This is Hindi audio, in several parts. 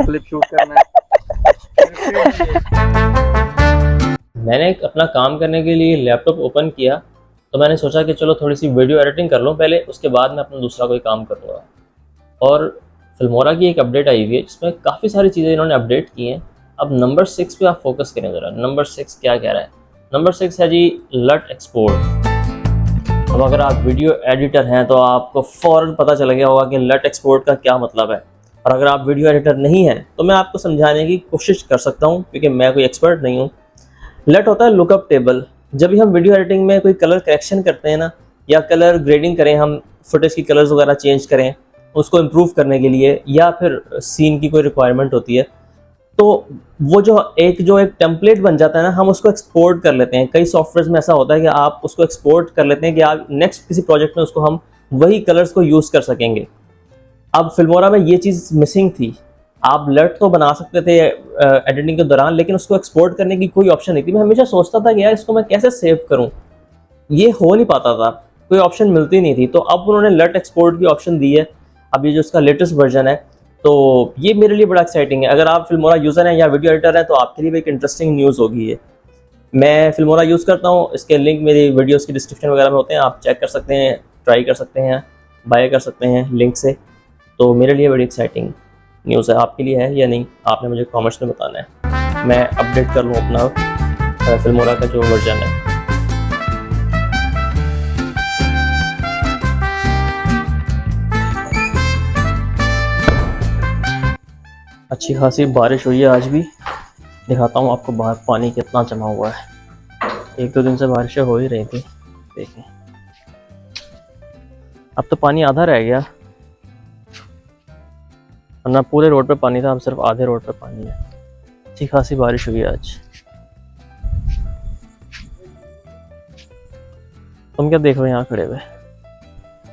क्लिप शूट करना है। मैंने अपना काम करने के लिए लैपटॉप ओपन किया तो मैंने सोचा कि चलो थोड़ी सी वीडियो एडिटिंग कर लूँ पहले, उसके बाद मैं अपना दूसरा कोई काम करूँगा। और फिल्मोरा की एक अपडेट आई हुई है जिसमें काफ़ी सारी चीज़ें इन्होंने अपडेट की हैं। अब नंबर 6 पे आप फोकस करें ज़रा। नंबर 6 क्या कह रहा है? नंबर 6 है जी लट एक्सपोर्ट। अब अगर आप वीडियो एडिटर हैं तो आपको फ़ौरन पता चल गया होगा कि लट एक्सपोर्ट का क्या मतलब है। और अगर आप वीडियो एडिटर नहीं हैं तो मैं आपको समझाने की कोशिश कर सकता हूँ, क्योंकि मैं कोई एक्सपर्ट नहीं हूँ। लट होता है लुकअप टेबल। जब भी हम वीडियो एडिटिंग में कोई कलर करेक्शन करते हैं ना, या कलर ग्रेडिंग करें, हम फुटेज की कलर्स वगैरह चेंज करें उसको इम्प्रूव करने के लिए, या फिर सीन की कोई रिक्वायरमेंट होती है, तो वो जो एक टेम्पलेट बन जाता है ना, हम उसको एक्सपोर्ट कर लेते हैं। कई सॉफ्टवेयर में ऐसा होता है कि आप उसको एक्सपोर्ट कर लेते हैं कि आप नेक्स्ट किसी प्रोजेक्ट में उसको हम वही कलर्स को यूज़ कर सकेंगे। अब फिल्मोरा में ये चीज़ मिसिंग थी। आप लट तो बना सकते थे एडिटिंग के दौरान, लेकिन उसको एक्सपोर्ट करने की कोई ऑप्शन नहीं थी। मैं हमेशा सोचता था कि यार इसको मैं कैसे सेव करूं, ये हो नहीं पाता था, कोई ऑप्शन मिलती नहीं थी। तो अब उन्होंने लट एक्सपोर्ट की ऑप्शन दी है। अब ये जो इसका लेटेस्ट वर्जन है, तो ये मेरे लिए बड़ा एक्साइटिंग है। अगर आप फिल्मोरा यूज़र हैं या वीडियो एडिटर हैं तो आपके लिए भी एक इंटरेस्टिंग न्यूज़ होगी ये। मैं फिल्मोरा यूज़ करता हूँ, इसके लिंक मेरी वीडियोज़ की डिस्क्रिप्शन वगैरह में होते हैं, आप चेक कर सकते हैं, ट्राई कर सकते हैं, बाय कर सकते हैं लिंक से। तो मेरे लिए बड़ी एक्साइटिंग न्यूज़ है। आपके लिए है या नहीं, आपने मुझे कमेंट्स में बताना है। मैं अपडेट कर लूँ अपना फिल्मोरा का जो वर्जन है। अच्छी खासी बारिश हुई है आज भी। दिखाता हूँ आपको बाहर पानी कितना जमा हुआ है। एक दो दिन से बारिशें हो ही रही थी, देखें। अब तो पानी आधा रह गया, वरना पूरे रोड पे पानी था, अब सिर्फ आधे रोड पे पानी है। अच्छी खासी बारिश हुई है आज। तुम क्या देख रहे हो यहाँ खड़े हुए?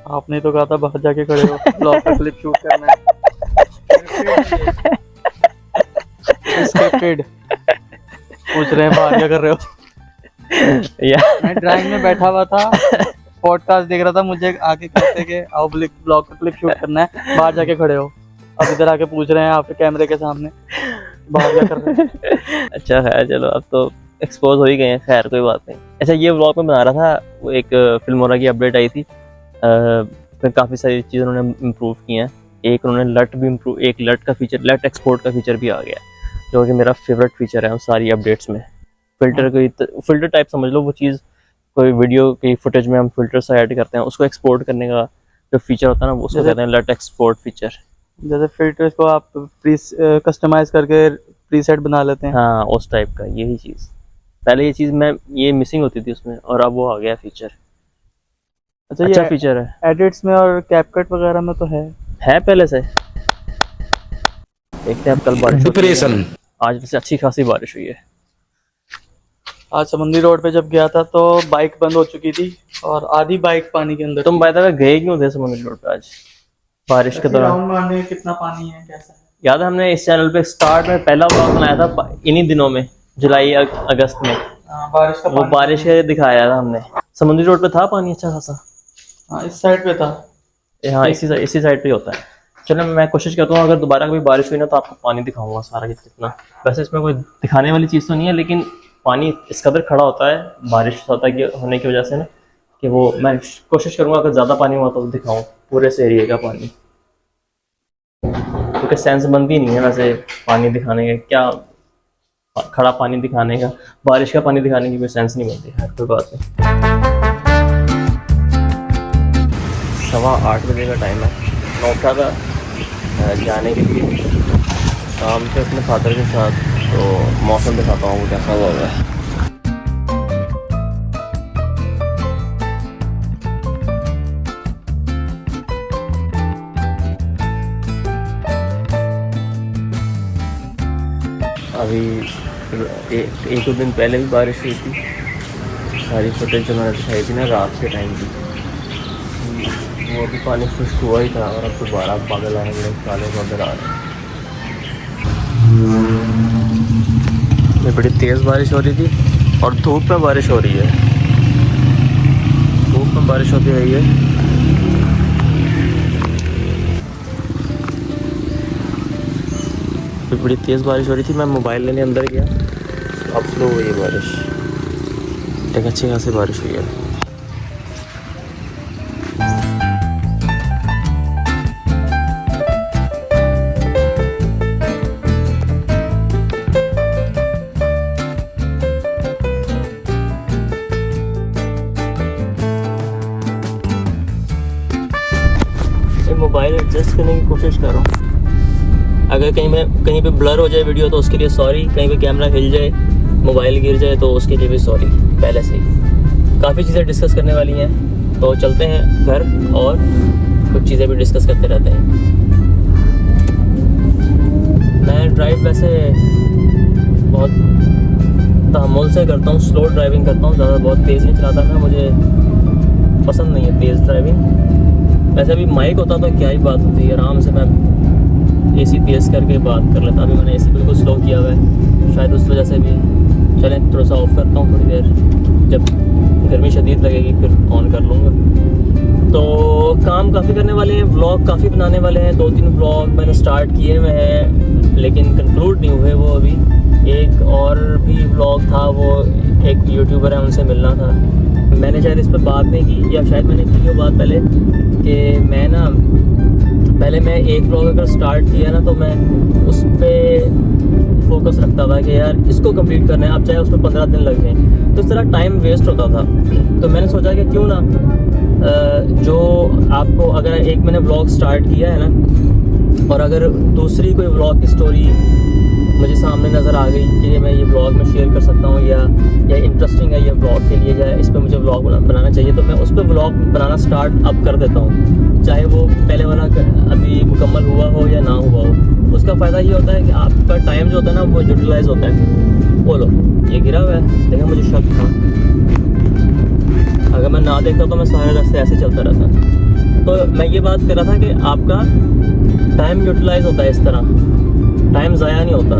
आपने तो कहा था बाहर जाके खड़े हो, ब्लॉग का क्लिप शूट करना है। स्क्रिप्टेड। पूछ रहे हैं बाहर क्या कर रहे हो? मैं ड्राइंग में बैठा हुआ था, पॉडकास्ट देख रहा था, मुझे आके कहते कि आओ ब्लॉग का क्लिप शूट करना है, बाहर जाके खड़े हो। अब इधर आके पूछ रहे हैं आपके कैमरे के सामने बाहर क्या कर रहे हैं। अच्छा है, चलो अब तो एक्सपोज हो ही गए हैं, खैर कोई बात नहीं। अच्छा, ये व्लॉग में बना रहा था, वो एक फिल्मोरा की अपडेट आई थी, उसमें काफ़ी सारी चीज़ें उन्होंने इम्प्रूव की हैं। एक उन्होंने लट भी इम्प्रूव, एक लट का फीचर, लट एक्सपोर्ट का फीचर भी आ गया, जो कि मेरा फेवरेट फीचर है उन सारी अपडेट्स में। फिल्टर टाइप समझ लो वो चीज़, कोई वीडियो की फुटेज में हम फिल्टर्स ऐड करते हैं, उसको एक्सपोर्ट करने का जो फीचर होता है ना, उसको कहते हैं लट एक्सपोर्ट फीचर। जैसे फिल्टर्स को आप कस्टमाइज करके प्रीसेट बना लेते हैं, हाँ उस टाइप का यही चीज़। पहले ये चीज़ ये मिसिंग होती थी उसमें, और अब वो आ गया फीचर। अच्छा फीचर है। एडिट्स में और कैपकट वगैरह में तो है पहले से। देखते हैं अब कल बारिश, आज वैसे अच्छी खासी बारिश हुई है। आज समुद्री रोड पे जब गया था तो बाइक बंद हो चुकी थी और आधी बाइक पानी के अंदर। तुम बाय द वे गए क्यों थे समुद्री रोड पे आज बारिश के दौरान? कितना पानी है, कैसा है? याद है हमने इस चैनल पे स्टार्ट में पहला व्लॉग बनाया था इन्हीं दिनों में, जुलाई अगस्त में। बारिश का वो बारिश दिखाया था हमने। समुद्री रोड पे था पानी अच्छा खासा। हाँ, इस साइड पे था। हाँ, इसी साइड पे होता है। चलो मैं कोशिश करता हूँ, अगर दोबारा कभी बारिश हुई ना तो आपको पानी दिखाऊंगा सारा कितना। वैसे इसमें कोई दिखाने वाली चीज़ तो नहीं है, लेकिन पानी इस कदर खड़ा होता है बारिश होने की वजह से ना, कि वो मैं कोशिश करूँगा अगर ज़्यादा पानी हुआ तो दिखाऊँ पूरे से एरिया का पानी, क्योंकि सेंस बनती नहीं है वैसे पानी दिखाने का। क्या खड़ा पानी दिखाने का, बारिश का पानी दिखाने की कोई सेंस नहीं बनती है। कोई बात नहीं। 8:15 बजे का टाइम है। मैं उठा था जाने के लिए शाम के अपने फादर के साथ, तो मौसम दिखाता हूँ वो कैसा हुआ है। अभी एक दो दिन पहले भी बारिश हुई थी। सारी फुटेज जो मैंने दिखाई थी ना रात के टाइम की, वो अभी पानी खुश्क हुआ ही था, और अब दोबारा बादल आने लगे, काले बादल आ रहे हैं। बड़ी तेज़ बारिश हो रही थी और धूप में बारिश हो रही है, धूप में बारिश होती रही है। फिर बड़ी तेज़ बारिश हो रही थी, मैं मोबाइल लेने अंदर गया, अब स्लो हुई है बारिश, एक अच्छी खासी बारिश हुई है। मोबाइल एडजस्ट करने की कोशिश कर रहा हूँ, अगर कहीं पे ब्लर हो जाए वीडियो तो उसके लिए सॉरी, कहीं पे कैमरा हिल जाए, मोबाइल गिर जाए तो उसके लिए भी सॉरी पहले से ही। काफ़ी चीज़ें डिस्कस करने वाली हैं, तो चलते हैं घर और कुछ चीज़ें भी डिस्कस करते रहते हैं। मैं ड्राइव वैसे बहुत तहम्मुल से करता हूँ, स्लो ड्राइविंग करता हूँ, ज़्यादा बहुत तेज़ नहीं चलाता मैं, मुझे पसंद नहीं है तेज़ ड्राइविंग। वैसे भी माइक होता तो क्या ही बात होती है, आराम से मैं एसी तेज़ करके बात कर लेता। अभी मैंने एसी बिल्कुल स्लो किया हुआ है, शायद उस वजह से भी। चलें थोड़ा सा ऑफ करता हूँ, थोड़ी देर जब गर्मी शदीद लगेगी फिर ऑन कर लूँगा। तो काम काफ़ी करने वाले हैं, व्लॉग काफ़ी बनाने वाले हैं। 2-3 व्लॉग मैंने स्टार्ट किए हुए हैं लेकिन कंक्लूड नहीं हुए वो अभी। एक और भी व्लॉग था, वो एक यूट्यूबर है उनसे मिलना था, मैंने शायद इस पर बात नहीं की, या शायद मैंने की हो बात पहले कि मैं ना पहले मैं एक व्लॉग अगर स्टार्ट किया ना तो मैं उस पर फोकस रखता था कि यार इसको कंप्लीट करना है, अब चाहे उसमें 15 दिन लग जाएँ, तो इस तरह टाइम वेस्ट होता था। तो मैंने सोचा कि क्यों ना जो आपको अगर एक मैंने व्लॉग स्टार्ट किया है ना, और अगर दूसरी कोई व्लॉग की स्टोरी मुझे सामने नज़र आ गई कि मैं ये व्लॉग में शेयर कर सकता हूँ, या इंटरेस्टिंग है ये व्लॉग के लिए, या इस पर मुझे व्लॉग बनाना चाहिए, तो मैं उस पर व्लॉग बनाना स्टार्ट अब कर देता हूँ, चाहे वो पहले वाला अभी मुकम्मल हुआ हो या ना हुआ हो। उसका फ़ायदा ये होता है कि आपका टाइम जो होता है ना वो यूटिलाइज होता है। बोलो ये गिरा हुआ है, लेकिन मुझे शक था, अगर मैं ना देखता तो मैं सारे रास्ते ऐसे चलता रहता। तो मैं ये बात कर रहा था कि आपका टाइम यूटिलाइज होता है इस तरह, टाइम ज़ाया नहीं होता।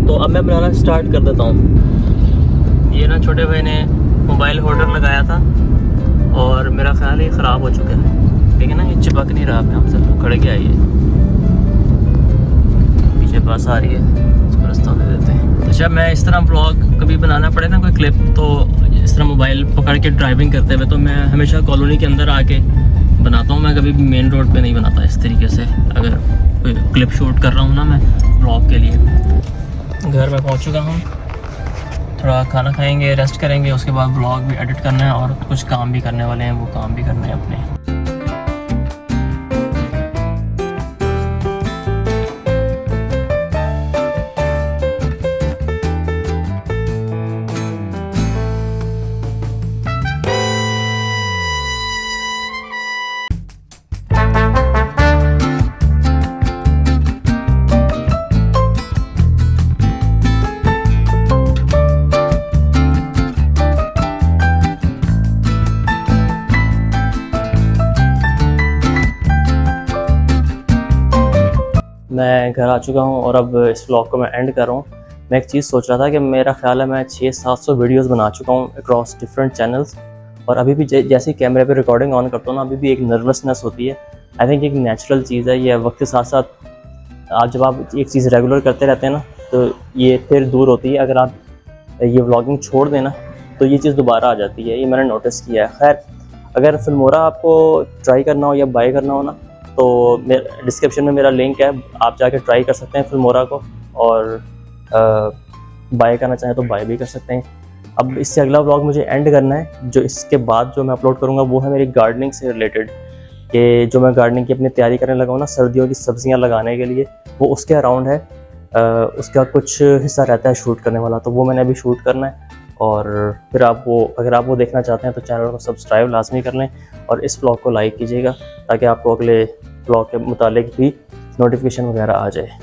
तो अब मैं बनाना स्टार्ट कर देता हूँ। ये ना छोटे भाई ने मोबाइल होल्डर लगाया था और मेरा ख्याल ही ख़राब हो चुका है, ठीक है ना, ये चिपक नहीं रहा, मैं हमसे खड़े के आइए, पीछे बस आ रही है, इसको रास्ता दे देते हैं। अच्छा मैं इस तरह ब्लॉग कभी बनाना पड़े ना कोई क्लिप, तो इस तरह मोबाइल पकड़ के ड्राइविंग करते हुए, तो मैं हमेशा कॉलोनी के अंदर आके बनाता हूँ, मैं कभी भी मेन रोड पे नहीं बनाता इस तरीके से। अगर कोई क्लिप शूट कर रहा हूँ ना मैं ब्लॉग के लिए। घर में पहुँच चुका हूँ, थोड़ा खाना खाएंगे, रेस्ट करेंगे, उसके बाद ब्लॉग भी एडिट करना है और कुछ काम भी करने वाले हैं, वो काम भी करने हैं अपने। मैं घर आ चुका हूँ और अब इस व्लॉग को मैं एंड कर रहा हूँ। मैं एक चीज़ सोच रहा था कि मेरा ख्याल है मैं 600-700 वीडियोस बना चुका हूँ अक्रॉस डिफरेंट चैनल्स, और अभी भी जैसे ही कैमरे पे रिकॉर्डिंग ऑन करता हूँ ना, अभी भी एक नर्वसनेस होती है। आई थिंक एक नेचुरल चीज़ है ये, वक्त के साथ साथ आज जब आप एक चीज़ रेगुलर करते रहते हैं ना तो ये फिर दूर होती है। अगर आप ये व्लॉगिंग छोड़ देना तो ये चीज़ दोबारा आ जाती है, ये मैंने नोटिस किया है। खैर अगर फिल्मोरा आपको ट्राई करना हो या बाय करना हो ना, तो डिस्क्रिप्शन में मेरा लिंक है, आप जाके ट्राई कर सकते हैं फिल्मोरा को, और बाय करना चाहें तो बाय भी कर सकते हैं। अब इससे अगला व्लॉग मुझे एंड करना है, जो इसके बाद जो मैं अपलोड करूँगा वो है मेरी गार्डनिंग से रिलेटेड, कि जो मैं गार्डनिंग की अपनी तैयारी करने लगा हूँ ना सर्दियों की सब्जियाँ लगाने के लिए, वो उसके अराउंड है। उसका कुछ हिस्सा रहता है शूट करने वाला, तो वो मैंने अभी शूट करना है। और फिर अगर आप वो देखना चाहते हैं तो चैनल को सब्सक्राइब लाजमी कर लें और इस व्लॉग को लाइक कीजिएगा, ताकि आपको अगले व्लॉग के मुतालिक भी नोटिफिकेशन वगैरह आ जाए।